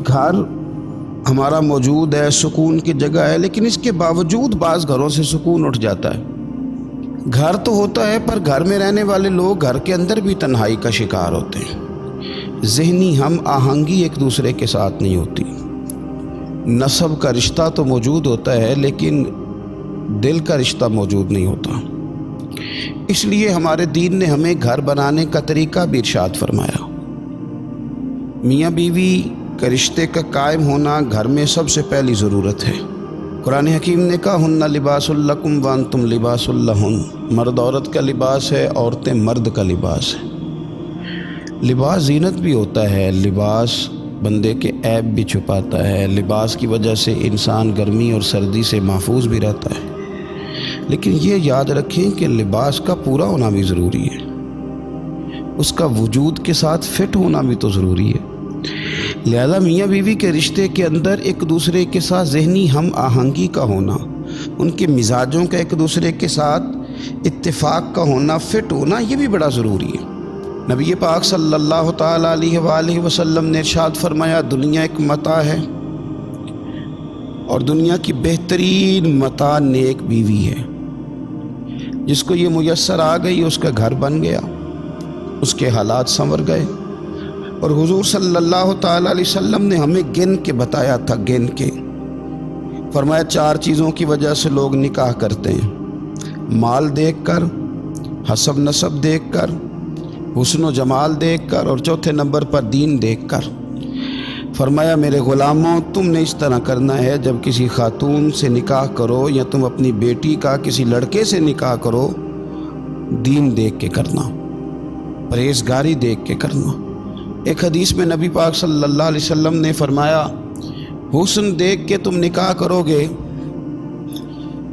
گھر ہمارا موجود ہے، سکون کی جگہ ہے، لیکن اس کے باوجود بعض گھروں سے سکون اٹھ جاتا ہے۔ گھر تو ہوتا ہے پر گھر میں رہنے والے لوگ گھر کے اندر بھی تنہائی کا شکار ہوتے ہیں۔ ذہنی ہم آہنگی ایک دوسرے کے ساتھ نہیں ہوتی۔ نسب کا رشتہ تو موجود ہوتا ہے لیکن دل کا رشتہ موجود نہیں ہوتا۔ اس لیے ہمارے دین نے ہمیں گھر بنانے کا طریقہ بھی ارشاد فرمایا۔ میاں بیوی کا رشتے کا قائم ہونا گھر میں سب سے پہلی ضرورت ہے۔ قرآن حکیم نے کہا ہن لباس لکم وانتم لباس لہن، مرد عورت کا لباس ہے، عورتیں مرد کا لباس ہے۔ لباس زینت بھی ہوتا ہے، لباس بندے کے عیب بھی چھپاتا ہے، لباس کی وجہ سے انسان گرمی اور سردی سے محفوظ بھی رہتا ہے، لیکن یہ یاد رکھیں کہ لباس کا پورا ہونا بھی ضروری ہے، اس کا وجود کے ساتھ فٹ ہونا بھی تو ضروری ہے۔ لہذا میاں بیوی کے رشتے کے اندر ایک دوسرے کے ساتھ ذہنی ہم آہنگی کا ہونا، ان کے مزاجوں کا ایک دوسرے کے ساتھ اتفاق کا ہونا، فٹ ہونا، یہ بھی بڑا ضروری ہے۔ نبی پاک صلی اللہ تعالیٰ علیہ وآلہ وسلم نے ارشاد فرمایا دنیا ایک متاع ہے اور دنیا کی بہترین متاع نیک بیوی ہے۔ جس کو یہ میسر آ گئی اس کا گھر بن گیا، اس کے حالات سنور گئے۔ اور حضور صلی اللہ تعالیٰ علیہ وسلم نے ہمیں گن کے بتایا تھا، گن کے فرمایا 4 چیزوں کی وجہ سے لوگ نکاح کرتے ہیں: مال دیکھ کر، حسب نسب دیکھ کر، حسن و جمال دیکھ کر، اور چوتھے نمبر پر دین دیکھ کر۔ فرمایا میرے غلاموں تم نے اس طرح کرنا ہے جب کسی خاتون سے نکاح کرو یا تم اپنی بیٹی کا کسی لڑکے سے نکاح کرو، دین دیکھ کے کرنا، پرہیزگاری دیکھ کے کرنا۔ ایک حدیث میں نبی پاک صلی اللہ علیہ وسلم نے فرمایا حسن دیکھ کے تم نکاح کرو گے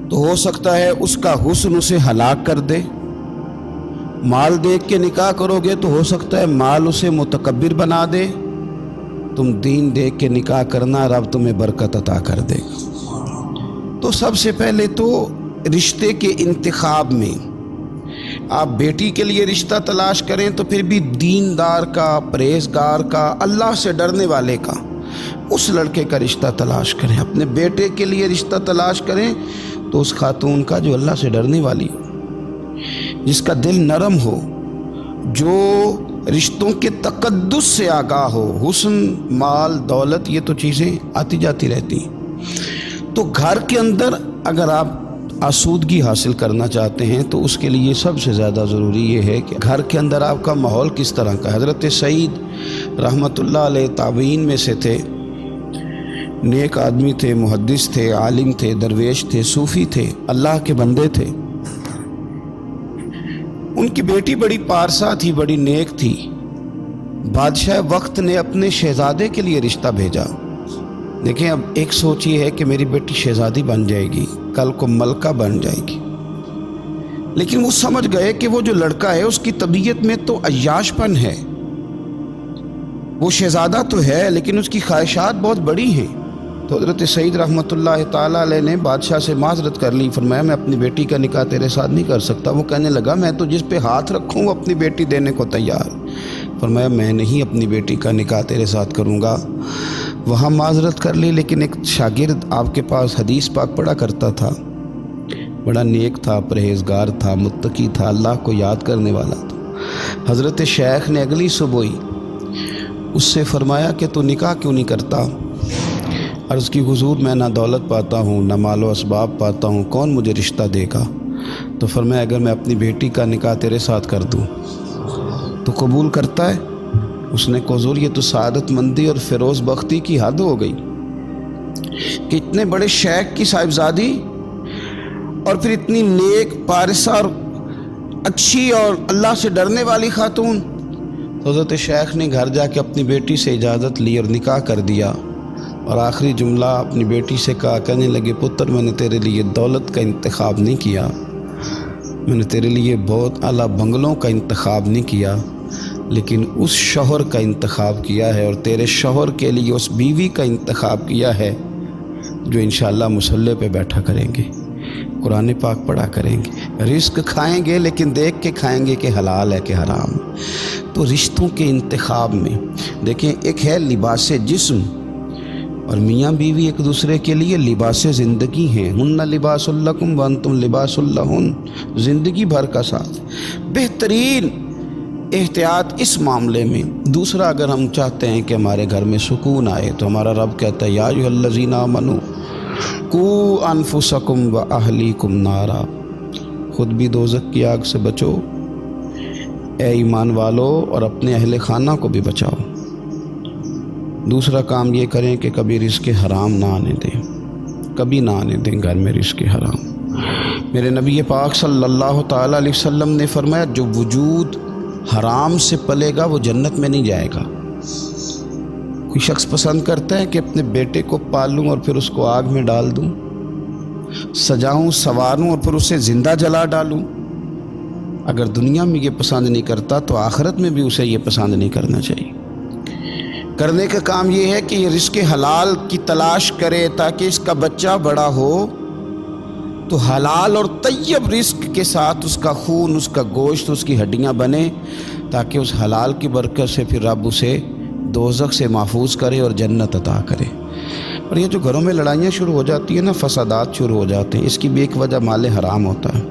تو ہو سکتا ہے اس کا حسن اسے ہلاک کر دے، مال دیکھ کے نکاح کرو گے تو ہو سکتا ہے مال اسے متکبر بنا دے، تم دین دیکھ کے نکاح کرنا، رب تمہیں برکت عطا کر دے گا۔ تو سب سے پہلے تو رشتے کے انتخاب میں آپ بیٹی کے لیے رشتہ تلاش کریں تو پھر بھی دیندار کا، پرہیزگار کا، اللہ سے ڈرنے والے کا، اس لڑکے کا رشتہ تلاش کریں۔ اپنے بیٹے کے لیے رشتہ تلاش کریں تو اس خاتون کا جو اللہ سے ڈرنے والی ہو، جس کا دل نرم ہو، جو رشتوں کے تقدس سے آگاہ ہو۔ حسن، مال، دولت یہ تو چیزیں آتی جاتی رہتی ہیں۔ تو گھر کے اندر اگر آپ آسودگی حاصل کرنا چاہتے ہیں تو اس کے لیے سب سے زیادہ ضروری یہ ہے کہ گھر کے اندر آپ کا ماحول کس طرح کا ہے۔ حضرت سعید رحمۃ اللہ علیہ تابعین میں سے تھے، نیک آدمی تھے، محدث تھے، عالم تھے، درویش تھے، صوفی تھے، اللہ کے بندے تھے۔ ان کی بیٹی بڑی پارسا تھی، بڑی نیک تھی۔ بادشاہ وقت نے اپنے شہزادے کے لیے رشتہ بھیجا۔ دیکھیں اب ایک سوچ یہ ہے کہ میری بیٹی شہزادی بن جائے گی، کل کو ملکہ بن جائے گی، لیکن وہ سمجھ گئے کہ وہ جو لڑکا ہے اس کی طبیعت میں تو عیاش پن ہے، وہ شہزادہ تو ہے لیکن اس کی خواہشات بہت بڑی ہیں۔ تو حضرت سعید رحمۃ اللہ تعالیٰ علیہ نے بادشاہ سے معذرت کر لی، فرمایا میں اپنی بیٹی کا نکاح تیرے ساتھ نہیں کر سکتا۔ وہ کہنے لگا میں تو جس پہ ہاتھ رکھوں وہ اپنی بیٹی دینے کو تیار۔ فرمایا میں نہیں اپنی بیٹی کا نکاح تیرے ساتھ کروں گا۔ وہاں معذرت کر لی، لیکن ایک شاگرد آپ کے پاس حدیث پاک پڑھا کرتا تھا، بڑا نیک تھا، پرہیزگار تھا، متقی تھا، اللہ کو یاد کرنے والا تھا۔ حضرت شیخ نے اگلی صبح ہی اس سے فرمایا کہ تو نکاح کیوں نہیں کرتا؟ عرض کی حضور میں نہ دولت پاتا ہوں، نہ مال و اسباب پاتا ہوں، کون مجھے رشتہ دے گا؟ تو فرمایا اگر میں اپنی بیٹی کا نکاح تیرے ساتھ کر دوں تو قبول کرتا ہے؟ اس نے کہا حضور یہ تو سعادت مندی اور فیروز بختی کی حد ہو گئی کہ اتنے بڑے شیخ کی صاحبزادی اور پھر اتنی نیک، پارسا اور اچھی اور اللہ سے ڈرنے والی خاتون۔ حضرت شیخ نے گھر جا کے اپنی بیٹی سے اجازت لی اور نکاح کر دیا، اور آخری جملہ اپنی بیٹی سے کہا، کہنے لگے پتر میں نے تیرے لیے دولت کا انتخاب نہیں کیا، میں نے تیرے لیے بہت اعلیٰ بنگلوں کا انتخاب نہیں کیا، لیکن اس شوہر کا انتخاب کیا ہے، اور تیرے شوہر کے لیے اس بیوی کا انتخاب کیا ہے جو انشاءاللہ مصلی پہ بیٹھا کریں گے، قرآن پاک پڑھا کریں گے، رزق کھائیں گے لیکن دیکھ کے کھائیں گے کہ حلال ہے کہ حرام۔ تو رشتوں کے انتخاب میں دیکھیں، ایک ہے لباس جسم اور میاں بیوی ایک دوسرے کے لیے لباس زندگی ہیں، ہن لباس لکم وانتم لباس لہن، زندگی بھر کا ساتھ۔ بہترین احتیاط اس معاملے میں۔ دوسرا، اگر ہم چاہتے ہیں کہ ہمارے گھر میں سکون آئے تو ہمارا رب کہتا ہے یا ایھا الذین آمنوا قوا انفسکم واہلیکم نارا، خود بھی دوزخ کی آگ سے بچو اے ایمان والو، اور اپنے اہل خانہ کو بھی بچاؤ۔ دوسرا کام یہ کریں کہ کبھی رزق حرام نہ آنے دیں، کبھی نہ آنے دیں گھر میں رزق حرام۔ میرے نبی پاک صلی اللہ تعالیٰ علیہ وسلم نے فرمایا جو وجود حرام سے پلے گا وہ جنت میں نہیں جائے گا۔ کوئی شخص پسند کرتا ہے کہ اپنے بیٹے کو پالوں اور پھر اس کو آگ میں ڈال دوں، سجاؤں سنواروں اور پھر اسے زندہ جلا ڈالوں؟ اگر دنیا میں یہ پسند نہیں کرتا تو آخرت میں بھی اسے یہ پسند نہیں کرنا چاہیے۔ کرنے کا کام یہ ہے کہ یہ رزق حلال کی تلاش کرے تاکہ اس کا بچہ بڑا ہو تو حلال اور طیب رزق کے ساتھ اس کا خون، اس کا گوشت، اس کی ہڈیاں بنے، تاکہ اس حلال کی برکت سے پھر رب اسے دوزخ سے محفوظ کرے اور جنت عطا کرے۔ اور یہ جو گھروں میں لڑائیاں شروع ہو جاتی ہیں نا، فسادات شروع ہو جاتے ہیں، اس کی بھی ایک وجہ مال حرام ہوتا ہے۔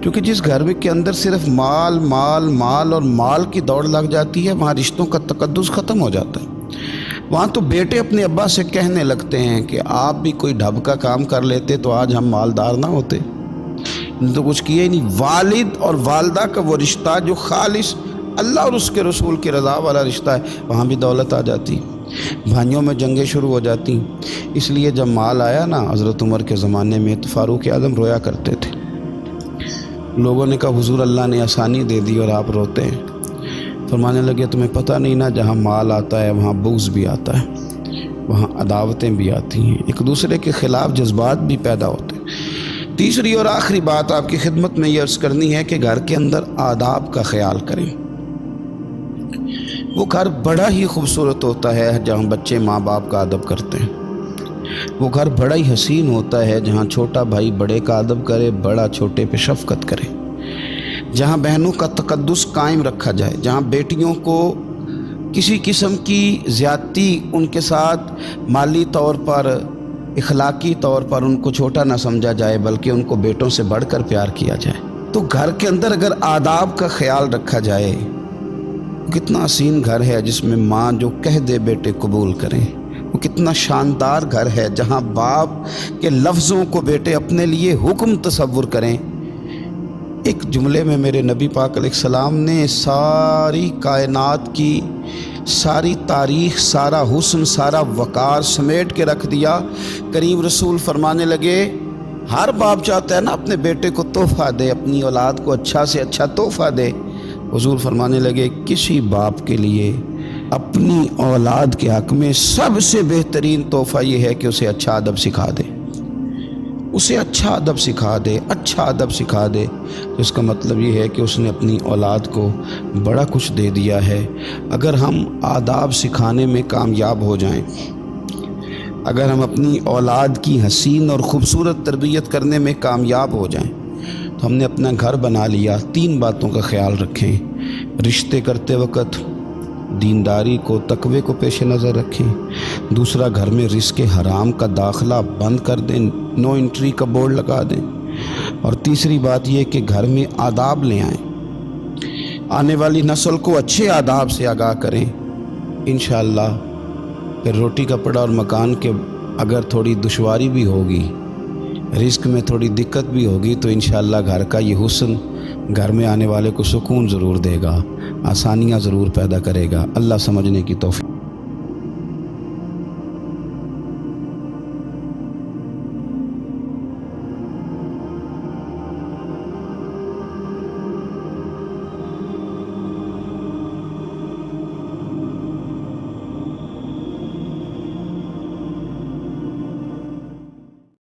کیونکہ جس گھر میں کے اندر صرف مال مال مال اور مال کی دوڑ لگ جاتی ہے، وہاں رشتوں کا تقدس ختم ہو جاتا ہے۔ وہاں تو بیٹے اپنے ابا سے کہنے لگتے ہیں کہ آپ بھی کوئی ڈھب کا کام کر لیتے تو آج ہم مالدار نہ ہوتے، انہوں نے تو کچھ کیا ہی نہیں۔ والد اور والدہ کا وہ رشتہ جو خالص اللہ اور اس کے رسول کی رضا والا رشتہ ہے، وہاں بھی دولت آ جاتی، بھائیوں میں جنگیں شروع ہو جاتی۔ اس لیے جب مال آیا نا حضرت عمر کے زمانے میں تو فاروق اعظم رویا کرتے تھے۔ لوگوں نے کہا حضور اللہ نے آسانی دے دی اور آپ روتے ہیں۔ فرمانے لگے تمہیں پتہ نہیں نا، جہاں مال آتا ہے وہاں بغض بھی آتا ہے، وہاں عداوتیں بھی آتی ہیں، ایک دوسرے کے خلاف جذبات بھی پیدا ہوتے ہیں۔ تیسری اور آخری بات آپ کی خدمت میں یہ عرض کرنی ہے کہ گھر کے اندر آداب کا خیال کریں۔ وہ گھر بڑا ہی خوبصورت ہوتا ہے جہاں بچے ماں باپ کا ادب کرتے ہیں، وہ گھر بڑا ہی حسین ہوتا ہے جہاں چھوٹا بھائی بڑے کا ادب کرے، بڑا چھوٹے پہ شفقت کرے، جہاں بہنوں کا تقدس قائم رکھا جائے، جہاں بیٹیوں کو کسی قسم کی زیادتی ان کے ساتھ مالی طور پر، اخلاقی طور پر ان کو چھوٹا نہ سمجھا جائے، بلکہ ان کو بیٹوں سے بڑھ کر پیار کیا جائے۔ تو گھر کے اندر اگر آداب کا خیال رکھا جائے، کتنا حسین گھر ہے جس میں ماں جو کہہ دے بیٹے قبول کریں، وہ کتنا شاندار گھر ہے جہاں باپ کے لفظوں کو بیٹے اپنے لیے حکم تصور کریں۔ ایک جملے میں میرے نبی پاک علیہ السلام نے ساری کائنات کی ساری تاریخ، سارا حسن، سارا وقار سمیٹ کے رکھ دیا۔ کریم رسول فرمانے لگے ہر باپ چاہتا ہے نا اپنے بیٹے کو تحفہ دے، اپنی اولاد کو اچھا سے اچھا تحفہ دے۔ حضور فرمانے لگے کسی باپ کے لیے اپنی اولاد کے حق میں سب سے بہترین تحفہ یہ ہے کہ اسے اچھا ادب سکھا دے، اسے اچھا ادب سکھا دے، اچھا ادب سکھا دے۔ تو اس کا مطلب یہ ہے کہ اس نے اپنی اولاد کو بڑا کچھ دے دیا ہے۔ اگر ہم آداب سکھانے میں کامیاب ہو جائیں، اگر ہم اپنی اولاد کی حسین اور خوبصورت تربیت کرنے میں کامیاب ہو جائیں تو ہم نے اپنا گھر بنا لیا۔ 3 باتوں کا خیال رکھیں۔ رشتے کرتے وقت دینداری کو، تقوی کو پیش نظر رکھیں۔ دوسرا، گھر میں رزق حرام کا داخلہ بند کر دیں، نو انٹری کا بورڈ لگا دیں۔ اور تیسری بات یہ کہ گھر میں آداب لے آئیں، آنے والی نسل کو اچھے آداب سے آگاہ کریں۔ انشاءاللہ پھر روٹی کپڑا اور مکان کے اگر تھوڑی دشواری بھی ہوگی، رزق میں تھوڑی دقت بھی ہوگی، تو انشاءاللہ گھر کا یہ حسن گھر میں آنے والے کو سکون ضرور دے گا، آسانیاں ضرور پیدا کرے گا۔ اللہ سمجھنے کی توفیق